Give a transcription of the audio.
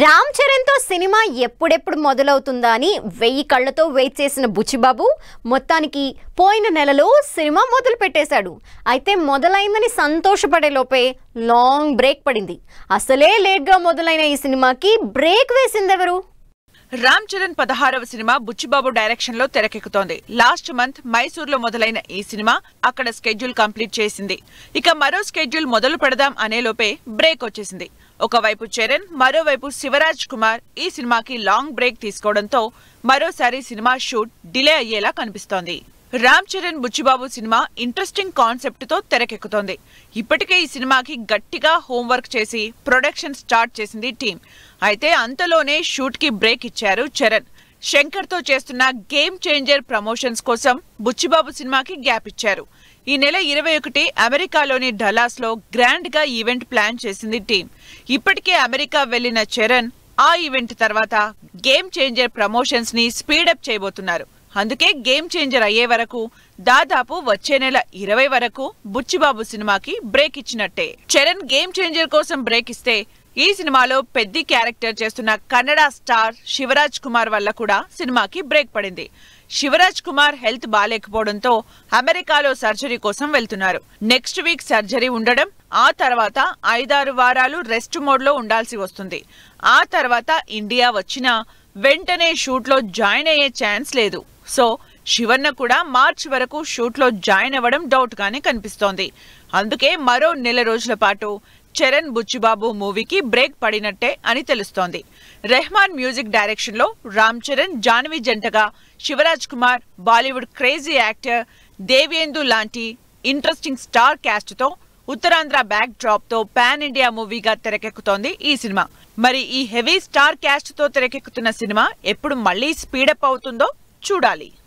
రామ్ చరణ్ తో సినిమా ఎప్పుడెప్పుడు మొదలవుతుందా అని 1000 కళ్ళతో వెయిట్ చేసిన బుచ్చిబాబు మొత్తానికి పోయిన నెలలో సినిమా మొదలు పెట్టేశాడు. అయితే మొదలైందని సంతోషపడే లోపే లాంగ్ బ్రేక్ పడింది. అసలే లేట్ గా మొదలైన ఈ సినిమాకి బ్రేక్ వేసిందెవరు? రామ్ చరణ్ 16వ సినిమా బుచ్చిబాబు డైరెక్షన్ లో తెరకెక్కుతోంది. లాస్ట్ మంత్ మైసూర్ లో మొదలైన ఈ సినిమా అక్కడ స్కెడ్యూల్ కంప్లీట్ చేసింది. ఇక మరో స్కెడ్యూల్ మొదలు పెడదాం అనే లోపే బ్రేక్ వచ్చేసింది. ఒకవైపు చరణ్, మరోవైపు శివరాజ్ కుమార్ ఈ సినిమాకి లాంగ్ బ్రేక్ తీసుకోవడంతో మరోసారి సినిమా షూట్ డిలే అయ్యేలా కనిపిస్తోంది. Ram Charan Buchibabu cinema interesting concept తో తెరకెక్కుతోంది. ఇప్పటికే ఈ సినిమాకి గట్టిగా హోంవర్క్ చేసి ప్రొడక్షన్ స్టార్ట్ చేసింది టీం. అయితే అంతలోనే షూట్ కి బ్రేక్ ఇచ్చారు చరణ్. శంకర్ తో చేస్తున్న గేమ్ చేంజర్ ప్రమోషన్స్ కోసం బుచ్చిబాబు సినిమాకి గ్యాప్ ఇచ్చారు. ఈ నెల 21 అమెరికాలోని డలాస్ లో గ్రాండ్ గా ఈవెంట్ ప్లాన్ చేసింది టీం. ఇప్పటికే అమెరికా వెళ్లిన చరణ్ ఆ ఈవెంట్ తర్వాత గేమ్ చేంజర్ ప్రమోషన్స్ ని స్పీడప్ చేయబోతున్నారు. అందుకే గేమ్ చేంజర్ అయ్యే వరకు దాదాపు వచ్చే నెల 20 వరకు బుచ్చిబాబు సినిమాకి బ్రేక్ ఇచ్చినట్టే. చరణ్ గేమ్ చేంజర్ కోసం బ్రేక్ ఇస్తే ఈ సినిమాలో పెద్ద క్యారెక్టర్ చేస్తున్న కన్నడ స్టార్ శివరాజ్ కుమార్ వల్ల కూడా సినిమాకి బ్రేక్ పడింది. శివరాజ్ కుమార్ హెల్త్ బాలేకపోవడంతో అమెరికాలో సర్జరీ కోసం వెళ్తున్నారు. నెక్స్ట్ వీక్ సర్జరీ ఉండడం, ఆ తర్వాత 5-6 వారాలు రెస్ట్ మోడ్ లో ఉండాల్సి వస్తుంది. ఆ తర్వాత ఇండియా వచ్చినా వెంటనే షూట్ లో జాయిన్ అయ్యే ఛాన్స్ లేదు. సో శివన్న కూడా మార్చి వరకు షూట్ లో జాయిన్ అవ్వడం డౌట్ గానే కనిపిస్తోంది. అందుకే మరో నెల రోజుల పాటు చరణ్ బుచ్చిబాబు మూవీకి బ్రేక్ పడినట్టే అని తెలుస్తోంది. రెహమాన్ మ్యూజిక్ డైరెక్షన్ లో రామ్ చరణ్, జాన్వి జంటగా శివరాజ్ కుమార్, బాలీవుడ్ క్రేజీ యాక్టర్ దేవేందు లాంటి ఇంట్రెస్టింగ్ స్టార్ క్యాస్ట్ తో ఉత్తరాంధ్ర బ్యాక్ డ్రాప్ తో పాన్ ఇండియా మూవీగా తెరకెక్కుతోంది ఈ సినిమా. మరి ఈ హెవీ స్టార్ క్యాస్ట్ తో తెరకెక్కుతున్న సినిమా ఎప్పుడు మళ్లీ స్పీడప్ అవుతుందో చూడాలి.